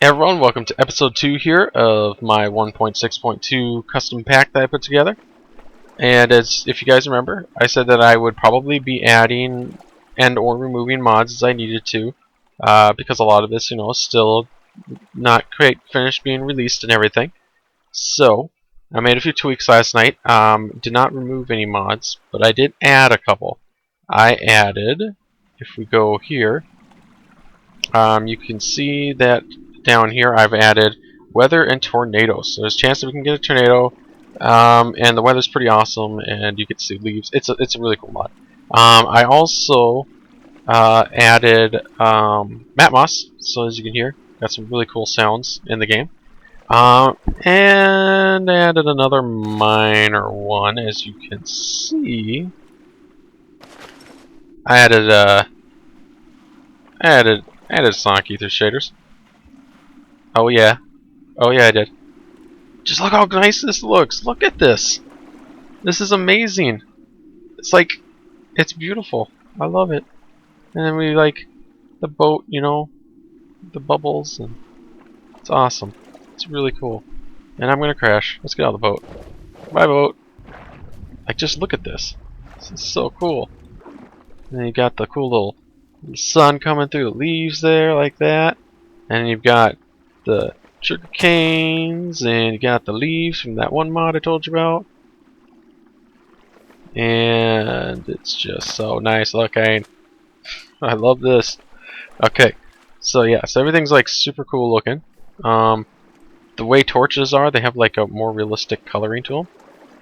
Everyone, welcome to episode 2 here of my 1.6.2 custom pack that I put together. And as if you guys remember, I said that I would probably be adding and or removing mods as I needed to, because a lot of this, is still not quite finished being released and everything. So I made a few tweaks last night. Did not remove any mods, but I did add a couple. I added, if we go here, you can see that down here I've added weather and tornadoes. So there's a chance that we can get a tornado, and the weather's pretty awesome, and you can see leaves. It's a really cool mod. I also added mat moss, so as you can hear, got some really cool sounds in the game. And I added another minor one, as you can see. I added Sonic Ether shaders. Oh yeah, I did. Just look how nice this looks. Look at this. This is amazing. It's beautiful. I love it. And then we like the boat, the bubbles, and it's awesome. It's really cool. And I'm gonna crash. Let's get out of the boat. Bye, boat. Like, just look at this. This is so cool. And then you got the cool little sun coming through the leaves there, like that. And you've got the sugar canes, and you got the leaves from that one mod I told you about. And it's just so nice looking. I love this. Okay, so yeah, so everything's like super cool looking. The way torches are, they have like a more realistic coloring to them.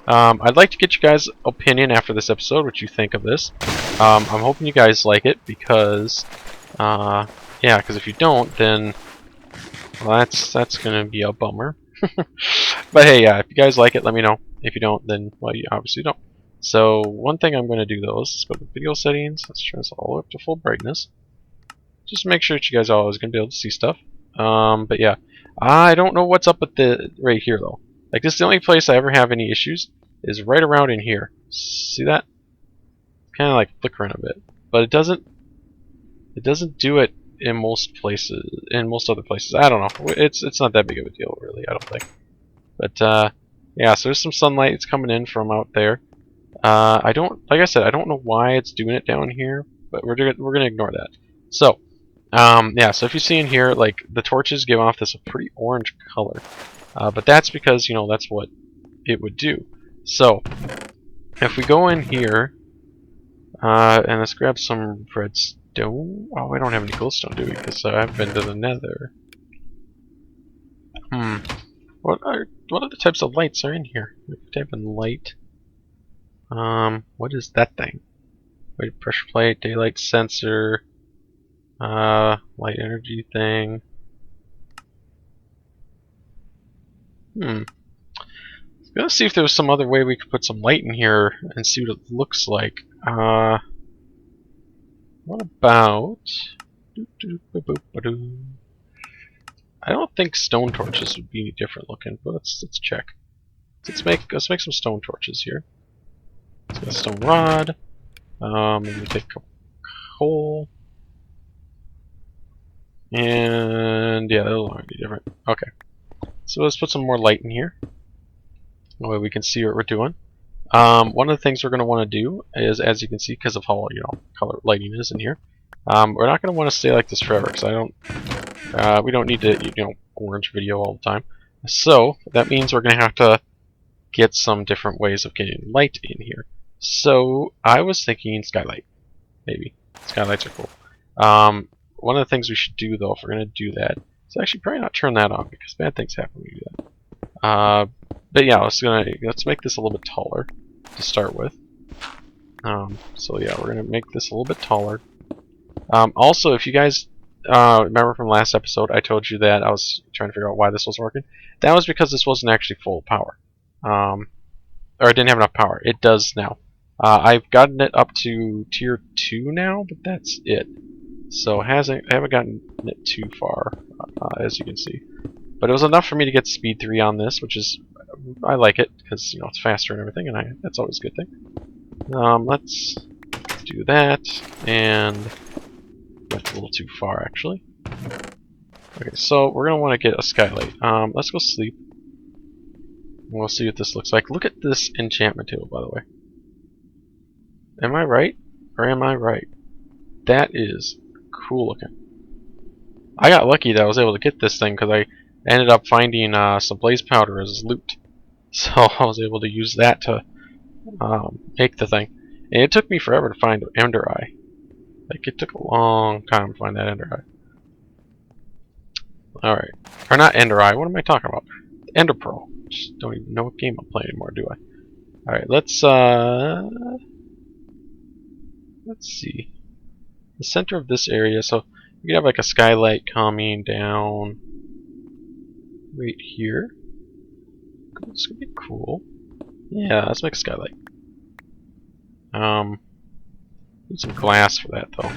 I'd like to get you guys' opinion after this episode, what you think of this. I'm hoping you guys like it because, yeah, because if you don't, then well, that's gonna be a bummer. But hey, yeah, if you guys like it, let me know. If you don't, then well, you obviously don't. So one thing I'm gonna do though is go to video settings. Let's turn this all the way up to full brightness. Just to make sure that you guys are always gonna be able to see stuff. But yeah, I don't know what's up with the right here though. Like, this is the only place I ever have any issues is right around in here. See that? Kind of like flickering a bit, but it doesn't do it in most places. In most other places, I don't know. It's not that big of a deal, really. I don't think. But yeah, so there's some sunlight. It's coming in from out there. I don't, like I said, I don't know why it's doing it down here, but we're gonna ignore that. So yeah, so if you see in here, like, the torches give off this pretty orange color, but that's because that's what it would do. So if we go in here and let's grab some redstone. Oh, we don't have any glowstone, do we? Because I've been to the nether. What are the types of lights are in here? We can type in light. What is that thing? Wait, pressure plate, daylight sensor, light energy thing. Let's see if there was some other way we could put some light in here and see what it looks like. What about? I don't think stone torches would be any different looking, but let's check. Let's make some stone torches here. Let's get a stone rod. And we take a coal. And yeah, those aren't any different. Okay. So let's put some more light in here. That way we can see what we're doing. One of the things we're going to want to do is, as you can see, because of how color lighting is in here, we're not going to want to stay like this forever, because we don't need to orange video all the time. So that means we're going to have to get some different ways of getting light in here. So I was thinking skylight, maybe. Skylights are cool. One of the things we should do though, if we're going to do that, is actually probably not turn that on, because bad things happen when you do that. But yeah, let's make this a little bit taller to start with. So yeah, we're gonna make this a little bit taller. Also, if you guys remember from last episode, I told you that I was trying to figure out why this wasn't working. That was because this wasn't actually full power, or it didn't have enough power. It does now. I've gotten it up to tier 2 now, but that's it. So I haven't gotten it too far, as you can see. But it was enough for me to get speed 3 on this, which is, I like it, because it's faster and everything, and that's always a good thing. Let's do that, and left a little too far, actually. Okay, so we're gonna want to get a skylight. Let's go sleep. We'll see what this looks like. Look at this enchantment table, by the way. Am I right? Or am I right? That is cool looking. I got lucky that I was able to get this thing because I ended up finding some blaze powder as loot. So I was able to use that to make the thing. And it took me forever to find Ender Eye. Like, it took a long time to find that Ender Eye. Alright. Or not Ender Eye, what am I talking about? Ender Pearl. Just don't even know what game I'm playing anymore, do I? Alright, let's see. The center of this area, so you can have like a skylight coming down right here. This could be cool. Yeah, let's make a skylight. Need some glass for that though.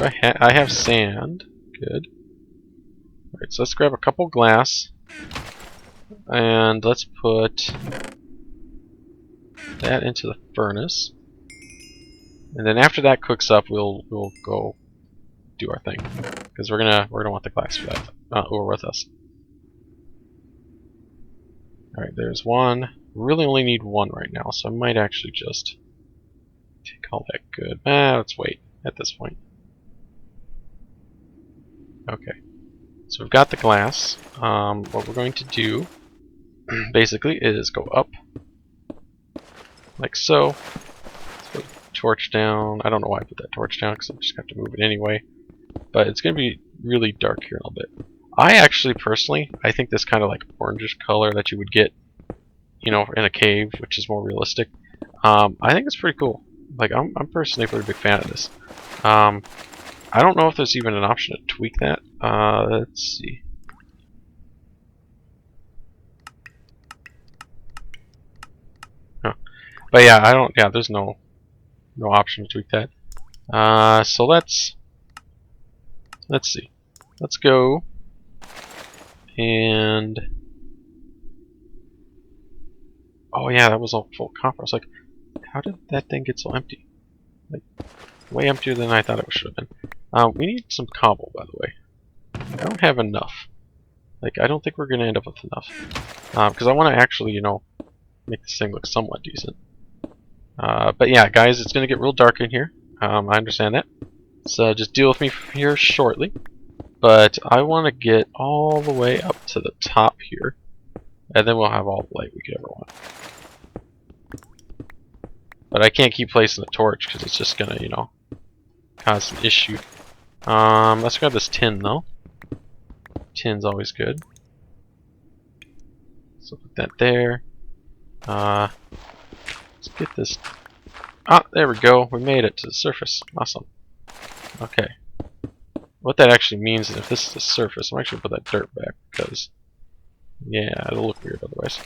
I have sand. Good. Alright, so let's grab a couple glass. And let's put that into the furnace. And then after that cooks up, we'll go do our thing. Because we're gonna want the glass for that. Or with us. Alright, there's one. Really only need one right now, so I might actually just call that good. Let's wait at this point. Okay. So we've got the glass. What we're going to do basically is go up like so. Let's put a torch down. I don't know why I put that torch down because I just have to move it anyway. But it's going to be really dark here a little bit. I actually personally, I think this kind of like orangish color that you would get, you know, in a cave, which is more realistic. I think it's pretty cool. Like I'm personally a pretty big fan of this. I don't know if there's even an option to tweak that. Let's see. Huh. But yeah, I don't. Yeah, there's no option to tweak that. So let's see. Let's go and oh yeah, that was all full copper. I was like, how did that thing get so empty? Like way emptier than I thought it should have been. We need some cobble, by the way. I don't have enough. Like, I don't think we're going to end up with enough. Because I want to actually, you know, make this thing look somewhat decent. But yeah, guys, it's going to get real dark in here. I understand that. So just deal with me here shortly. But I want to get all the way up to the top here. And then we'll have all the light we could ever want. But I can't keep placing the torch because it's just going to, you know, cause an issue. Let's grab this tin though. Tin's always good. So put that there. Let's get this. Ah, there we go. We made it to the surface. Awesome. Okay. What that actually means is if this is the surface, I'm actually gonna put that dirt back because, yeah, it'll look weird otherwise.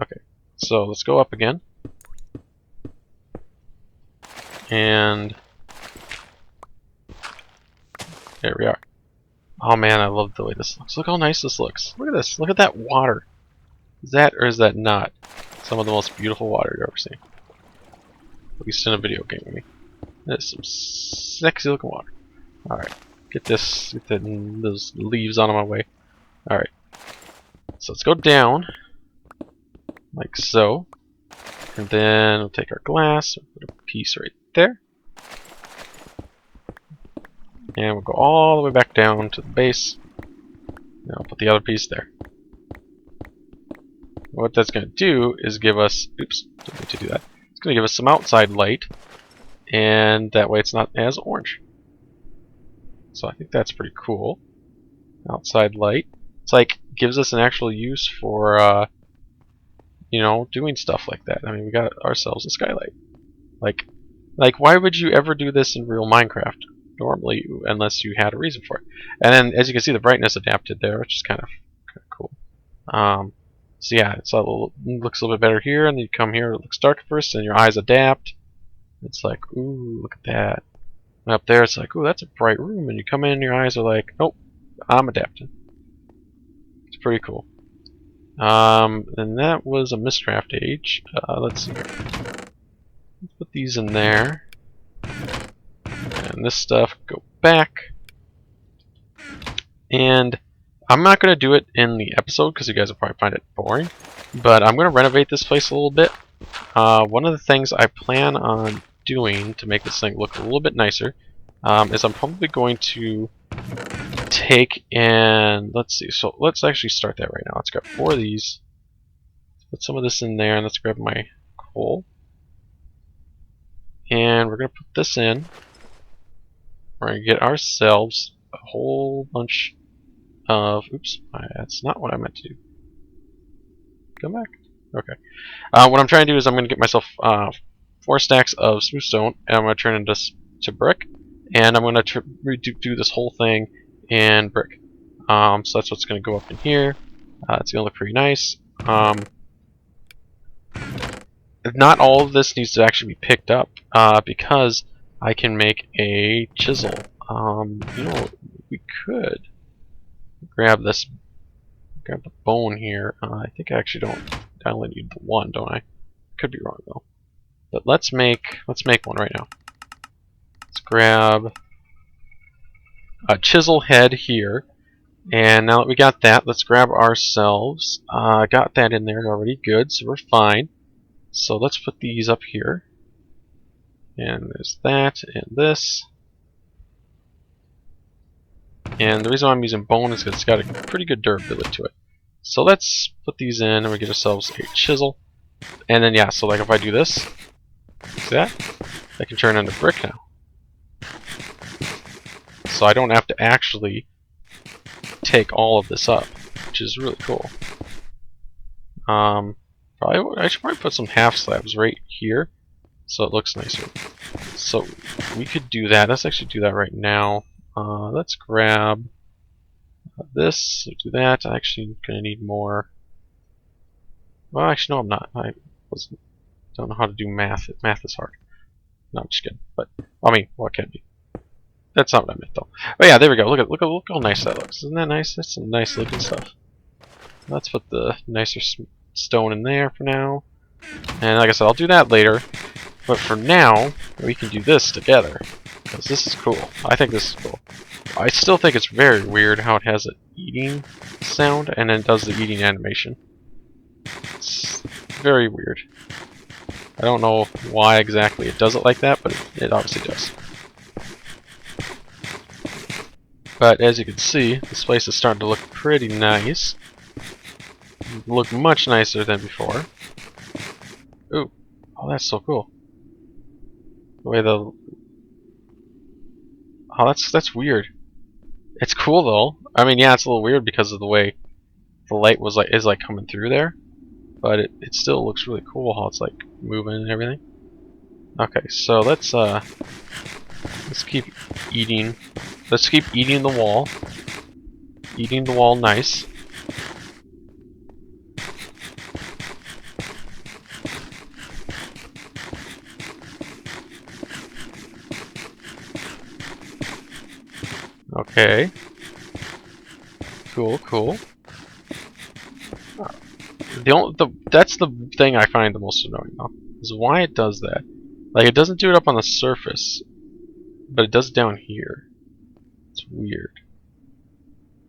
Okay. So let's go up again. And there we are. Oh man, I love the way this looks. Look how nice this looks. Look at this. Look at that water. Is that or is that not some of the most beautiful water you've ever seen? At least in a video game, I mean. That is some sexy looking water. Alright. Get this, those leaves out of my way. Alright. So let's go down. Like so. And then we'll take our glass, put a piece right there. And we'll go all the way back down to the base. Now I'll put the other piece there. What that's going to do is give us, oops, didn't need to do that. It's going to give us some outside light, and that way it's not as orange. So I think that's pretty cool. Outside light. It's like, gives us an actual use for, you know, doing stuff like that. I mean, we got ourselves a skylight. Like, why would you ever do this in real Minecraft? Normally, unless you had a reason for it. And then, as you can see, the brightness adapted there, which is kind of cool. So yeah, it looks a little bit better here, and then you come here, it looks dark first, and your eyes adapt. It's like, ooh, look at that. And up there, it's like, ooh, that's a bright room, and you come in, and your eyes are like, nope, I'm adapting. It's pretty cool. And that was a Mistcraft age. Let's see here. Let's put these in there. And this stuff, go back. And I'm not going to do it in the episode because you guys will probably find it boring. But I'm going to renovate this place a little bit. One of the things I plan on doing to make this thing look a little bit nicer is I'm probably going to take and let's see. So let's actually start that right now. Let's grab 4 of these. Put some of this in there, and let's grab my coal. And we're going to put this in. We're going to get ourselves a whole bunch of... Oops, that's not what I meant to do. Come back. Okay. What I'm trying to do is I'm going to get myself 4 stacks of smooth stone, and I'm going to turn it to brick. And I'm going to do this whole thing in brick. So that's what's going to go up in here. It's going to look pretty nice. Not all of this needs to actually be picked up because I can make a chisel. You know, we could grab the bone here. I think I actually don't. I only need the 1, don't I? Could be wrong though. But let's make one right now. Let's grab a chisel head here, and now that we got that, let's grab ourselves. Got that in there already. Good, so we're fine. So let's put these up here. And there's that, and this. And the reason why I'm using bone is because it's got a pretty good durability to it. So let's put these in, and we get ourselves a chisel. And then, yeah, so like if I do this, see that? I can turn into brick now. So I don't have to actually take all of this up, which is really cool. I should probably put some half slabs right here, so it looks nicer. So we could do that. Let's actually do that right now. Let's grab this. Do that. I'm actually gonna need more. Well, actually, no, I'm not. Don't know how to do math. Math is hard. No, I'm just kidding. But I mean, what can be? That's not what I meant, though. But yeah, there we go. Look how nice that looks. Isn't that nice? That's some nice looking stuff. Let's put the nicer stone in there for now. And like I said, I'll do that later. But for now, we can do this together. Because this is cool. I think this is cool. I still think it's very weird how it has an eating sound and then does the eating animation. It's very weird. I don't know why exactly it does it like that, but it obviously does. But as you can see, this place is starting to look pretty nice. Look much nicer than before. Ooh, oh, that's so cool. The way the that's weird. It's cool though. I mean, yeah, it's a little weird because of the way the light is coming through there, but it still looks really cool how it's like moving and everything. Okay, so let's keep eating. Let's keep eating the wall. Eating the wall nice. Okay. Cool, cool. That's the thing I find the most annoying though, is why it does that. Like, it doesn't do it up on the surface, but it does it down here. It's weird.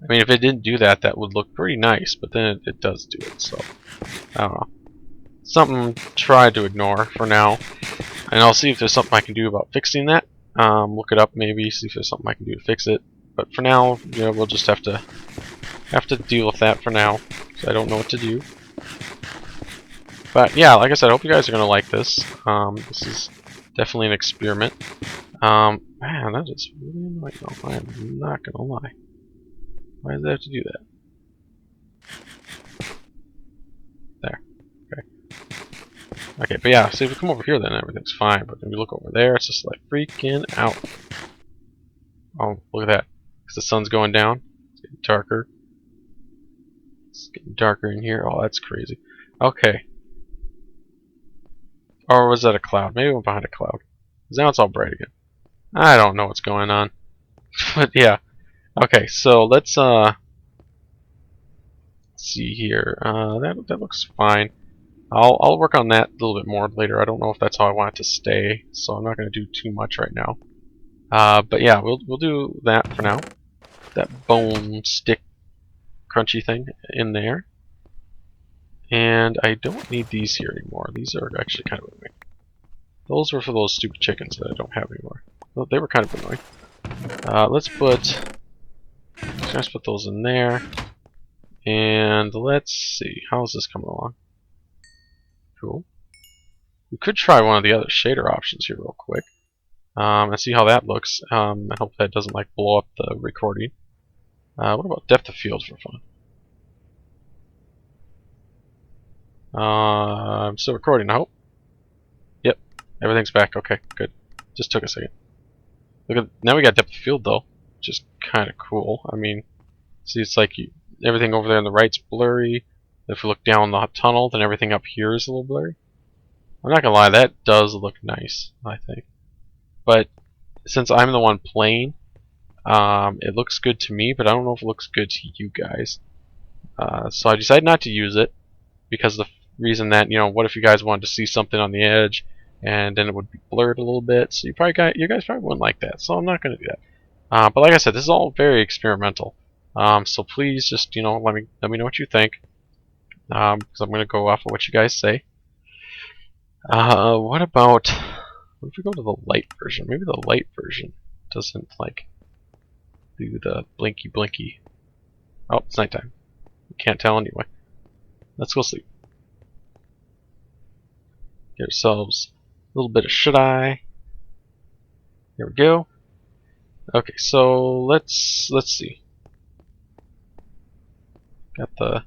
I mean, if it didn't do that, that would look pretty nice, but then it does do it, so I don't know. Something to try to ignore for now, and I'll see if there's something I can do about fixing that. Look it up maybe, see if there's something I can do to fix it. But for now, you know, we'll just have to deal with that for now, because I don't know what to do. But yeah, like I said, I hope you guys are gonna like this. This is definitely an experiment. Man, that is really annoying though. I am not gonna lie. Why does it have to do that? There. Okay. Okay, but yeah, see if we come over here then everything's fine. But when we look over there, it's just like freaking out. Oh, look at that. Because the sun's going down. It's getting darker. It's getting darker in here. Oh, that's crazy. Okay. Or was that a cloud? Maybe it went behind a cloud. Because now it's all bright again. I don't know what's going on. But yeah. Okay, so let's see here. That looks fine. I'll work on that a little bit more later. I don't know if that's how I want it to stay, so I'm not going to do too much right now. But yeah, we'll do that for now. that bone stick crunchy thing in there. And I don't need these here anymore. These are actually kind of annoying. Those were for those stupid chickens that I don't have anymore. Well, they were kind of annoying. Let's put those in there. And let's see. How is this coming along? Cool. We could try one of the other shader options here real quick. And see how that looks. I hope that doesn't like blow up the recording. What about depth of field for fun? I'm still recording, I hope. Yep, everything's back. Okay, good. Just took a second. Look at now we got depth of field though, which is kind of cool. I mean, see, it's like everything over there on the right's blurry. If we look down the tunnel, then everything up here is a little blurry. I'm not gonna lie, that does look nice, I think. But since I'm the one playing, it looks good to me, but I don't know if it looks good to you guys. So I decided not to use it because the reason that, you know, what if you guys wanted to see something on the edge and then it would be blurred a little bit, so you guys probably wouldn't like that, so I'm not going to do that. But like I said, this is all very experimental, so please just, you know, let me know what you think, because I'm going to go off of what you guys say. What if we go to the light version? Maybe the light version doesn't like do the blinky blinky. Oh, it's nighttime. You can't tell anyway. Let's go sleep. Get ourselves a little bit of shut-eye. There we go. Okay, so let's see. Got the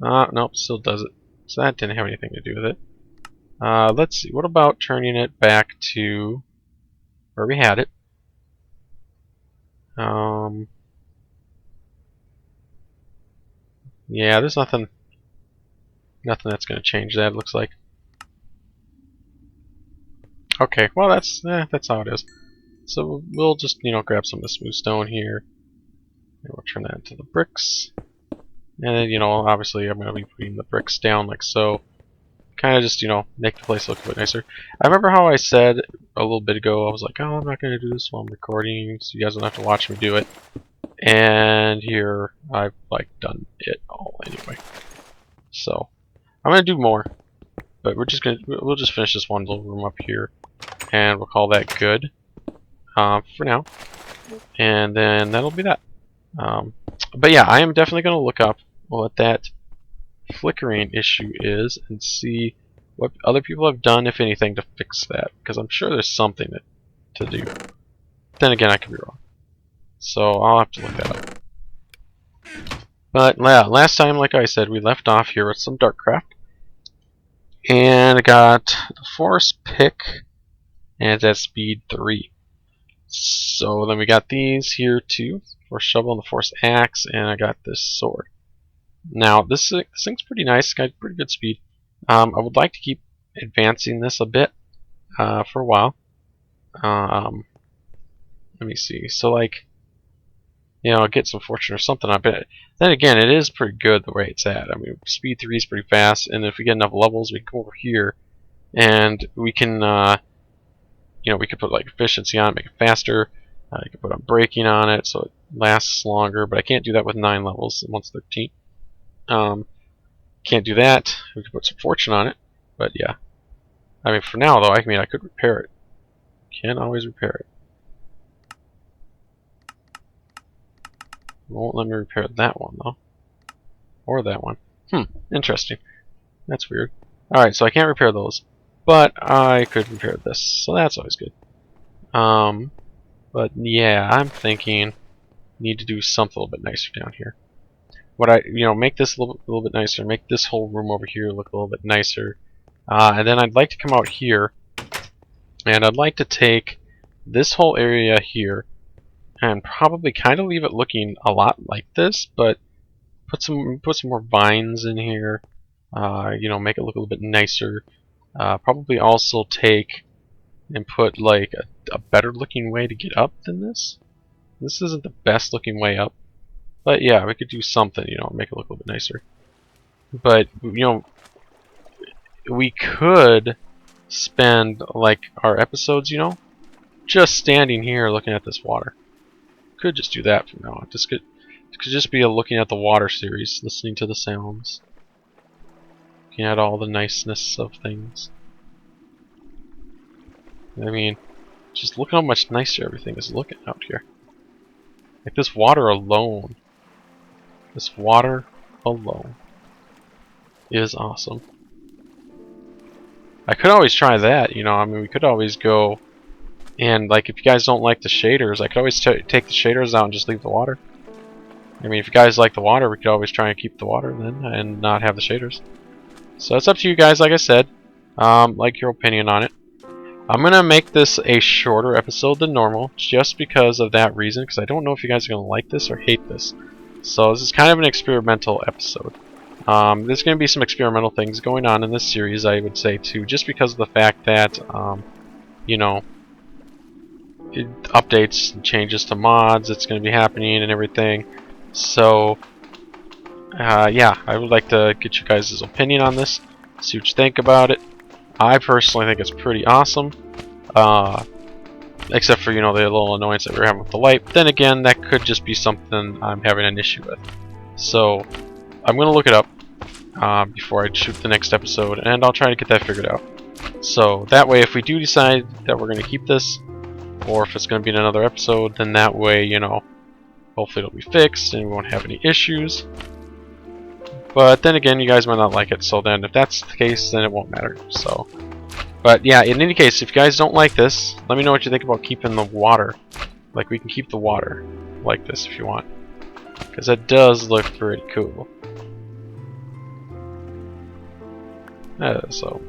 nope, still does it. So that didn't have anything to do with it. Let's see. What about turning it back to where we had it? Yeah, there's nothing that's going to change that, it looks like. Okay, well that's how it is. So we'll just, you know, grab some of the smooth stone here, and we'll turn that into the bricks. And then, you know, obviously I'm going to be putting the bricks down like so. Kind of just, you know, make the place look a bit nicer. I remember how I said a little bit ago, I was like, oh, I'm not going to do this while I'm recording, so you guys don't have to watch me do it. And here I've like done it all anyway. So I'm going to do more, but we'll just finish this one little room up here, and we'll call that good for now. And then that'll be that. But yeah, I am definitely going to look up what that flickering issue is and see what other people have done, if anything, to fix that, because I'm sure there's something to do. Then again, I could be wrong, so I'll have to look that up. But yeah, last time, like I said, we left off here with some Darkcraft, and I got the forest pick, and it's at speed 3. So then we got these here too, forest shovel and the forest axe, and I got this sword. Now this thing's pretty nice, it's got pretty good speed. I would like to keep advancing this a bit for a while. Let me see. So like, you know, get some fortune or something. I bet. Then again, it is pretty good the way it's at. I mean, speed 3 is pretty fast, and if we get enough levels, we can go over here, and we can, you know, we could put like efficiency on it, make it faster. You can put on braking on it, so it lasts longer. But I can't do that with 9 levels. It wants 13. Can't do that. We could put some fortune on it, but yeah. I mean, for now though, I could repair it. Can always repair it. Won't let me repair that one though, or that one. Interesting. That's weird. All right, so I can't repair those, but I could repair this, so that's always good. But yeah, I'm thinking need to do something a little bit nicer down here. Make this a little bit nicer, make this whole room over here look a little bit nicer, and then I'd like to come out here, and I'd like to take this whole area here, and probably kind of leave it looking a lot like this, but put some more vines in here, you know, make it look a little bit nicer. Probably also take and put like a better looking way to get up than this. This isn't the best looking way up. But yeah, we could do something, you know, make it look a little bit nicer. But, you know, we could spend, like, our episodes, you know, just standing here looking at this water. could just do that from now on. This could just be a looking at the water series, listening to the sounds, looking at all the niceness of things. I mean, just look how much nicer everything is looking out here. Like this water alone. This water alone is awesome. I could always try that, you know. I mean, we could always go and, like, if you guys don't like the shaders, I could always take the shaders out and just leave the water. I mean, if you guys like the water, we could always try and keep the water then and not have the shaders. So it's up to you guys, like I said. Like your opinion on it. I'm going to make this a shorter episode than normal just because of that reason, because I don't know if you guys are going to like this or hate this. So this is kind of an experimental episode. There's going to be some experimental things going on in this series, I would say, too, just because of the fact that, you know, updates and changes to mods, it's going to be happening and everything. So, yeah, I would like to get you guys' opinion on this, see what you think about it. I personally think it's pretty awesome, except for, you know, the little annoyance that we're having with the light. But then again, that could just be something I'm having an issue with. So, I'm going to look it up before I shoot the next episode, and I'll try to get that figured out. So, that way, if we do decide that we're going to keep this, or if it's going to be in another episode, then that way, you know, hopefully it'll be fixed and we won't have any issues. But then again, you guys might not like it, so then if that's the case, then it won't matter. So, but yeah, in any case, if you guys don't like this, let me know what you think about keeping the water. Like, we can keep the water like this if you want, because it does look pretty cool. So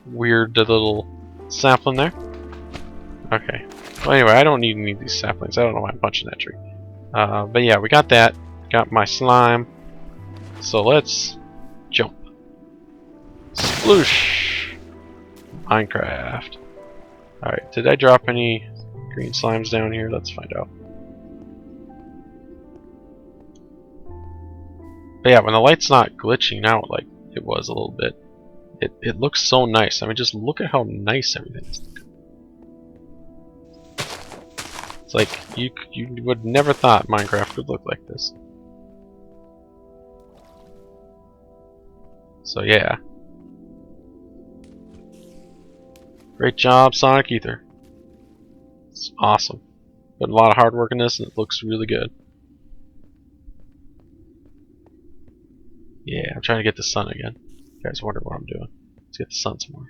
weird little sapling there. Okay. Well, anyway, I don't need any of these saplings. I don't know why I'm punching that tree. But yeah, we got that. Got my slime. So let's jump. Sploosh! Minecraft. Alright, did I drop any green slimes down here? Let's find out. But yeah, when the light's not glitching out like it was a little bit, it looks so nice. I mean, just look at how nice everything is. It's like, you would never thought Minecraft would look like this. So yeah. Great job, Sonic Ether. It's awesome. Put a lot of hard work in this and it looks really good. Yeah, I'm trying to get the sun again. You guys wonder what I'm doing. Let's get the sun some more.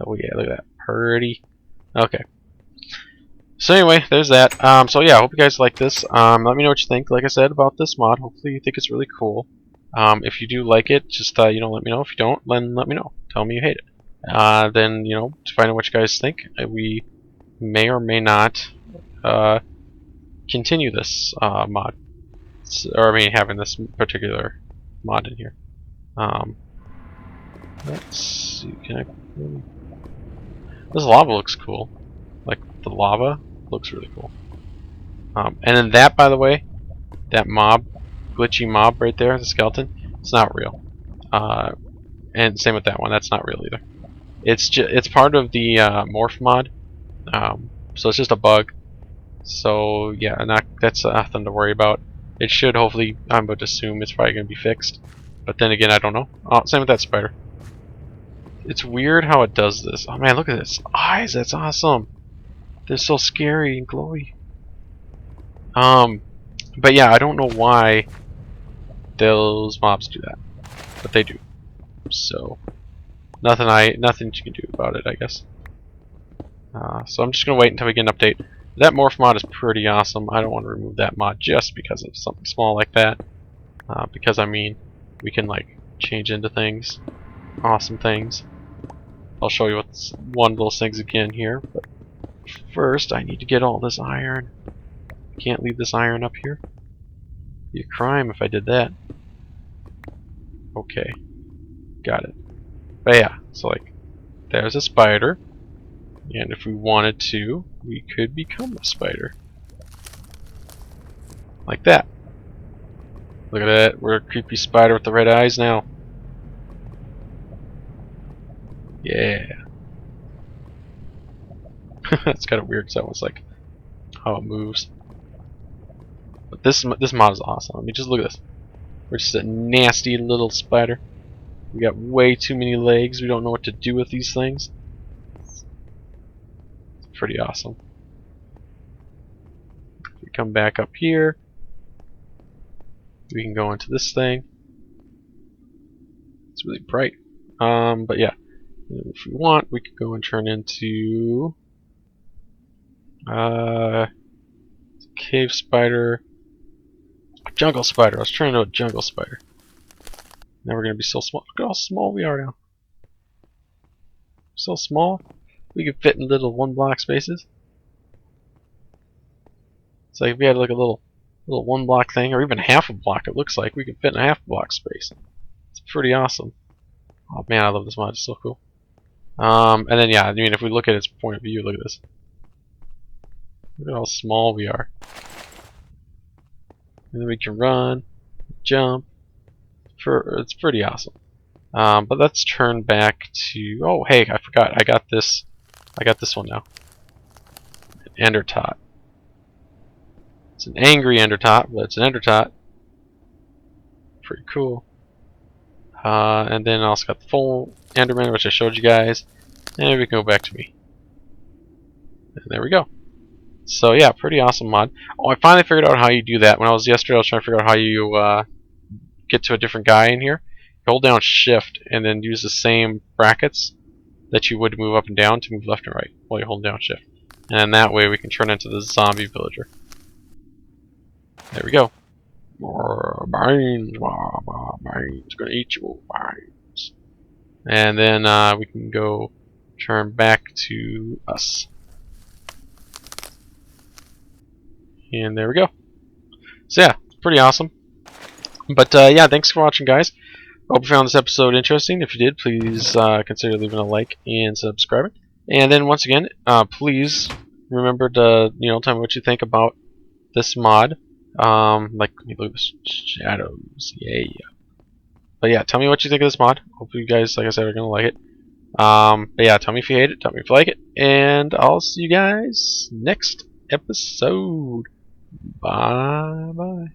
Oh yeah, look at that. Pretty. Okay. So anyway, there's that. So yeah, I hope you guys like this. Let me know what you think, like I said, about this mod. Hopefully you think it's really cool. If you do like it, just you know, let me know. If you don't, then let me know. Tell me you hate it. Then, you know, to find out what you guys think, we may or may not continue this mod, or I mean, having this particular mod in here. Let's see. Can I? This lava looks cool. Like the lava looks really cool. And then that, by the way, that mob, glitchy mob right there, the skeleton, it's not real. And same with that one. That's not real either. It's part of the morph mod. So it's just a bug. So yeah, that's nothing to worry about. It should hopefully, I would assume it's probably going to be fixed. But then again, I don't know. Same with that spider. It's weird how it does this. Oh man, look at its eyes. That's awesome. They're so scary and glowy. But yeah, I don't know why those mobs do that, but they do. So nothing you can do about it, I guess. So I'm just gonna wait until we get an update. That morph mod is pretty awesome. I don't want to remove that mod just because of something small like that. Because I mean, we can like change into things, awesome things. I'll show you what's one of those things again here. But first, I need to get all this iron. Can't leave this iron up here. Be a crime if I did that. Okay, got it. But yeah, so like, there's a spider, and if we wanted to, we could become a spider. Like that. Look at that, we're a creepy spider with the red eyes now. Yeah. It's kind of weird because that was like how it moves. But this mod is awesome. I mean, just look at this. We're just a nasty little spider. We got way too many legs. We don't know what to do with these things. It's pretty awesome. If we come back up here, we can go into this thing. It's really bright. But yeah, if we want, we could go and turn into cave spider, jungle spider. I was turning into a jungle spider. Now we're gonna be so small. Look at how small we are now. So small, we can fit in little 1-block spaces. It's like if we had like a little 1-block thing, or even half a block. It looks like we can fit in a half-block space. It's pretty awesome. Oh man, I love this mod. It's so cool. And then yeah, I mean, if we look at its point of view, look at this. Look at how small we are. And then we can run, jump. It's pretty awesome. But let's turn back to. Oh hey, I forgot. I got this one now. Ender tot. It's an angry ender tot, but it's an ender tot. Pretty cool. And then I also got the full Enderman, which I showed you guys. And we can go back to me. And there we go. So yeah, pretty awesome mod. Oh, I finally figured out how you do that. When I was yesterday, I was trying to figure out how you get to a different guy in here. Hold down Shift and then use the same brackets that you would move up and down to move left and right while you hold down Shift. And that way we can turn into the zombie villager. There we go. More mines, gonna eat you, mines. And then we can go turn back to us. And there we go. So yeah, pretty awesome. But yeah, thanks for watching, guys. Hope you found this episode interesting. If you did, please consider leaving a like and subscribing. And then once again, please remember to tell me what you think about this mod. Like, look at the shadows. Yeah. But yeah, tell me what you think of this mod. Hopefully you guys, like I said, are gonna like it. But yeah, tell me if you hate it. Tell me if you like it. And I'll see you guys next episode. Bye bye.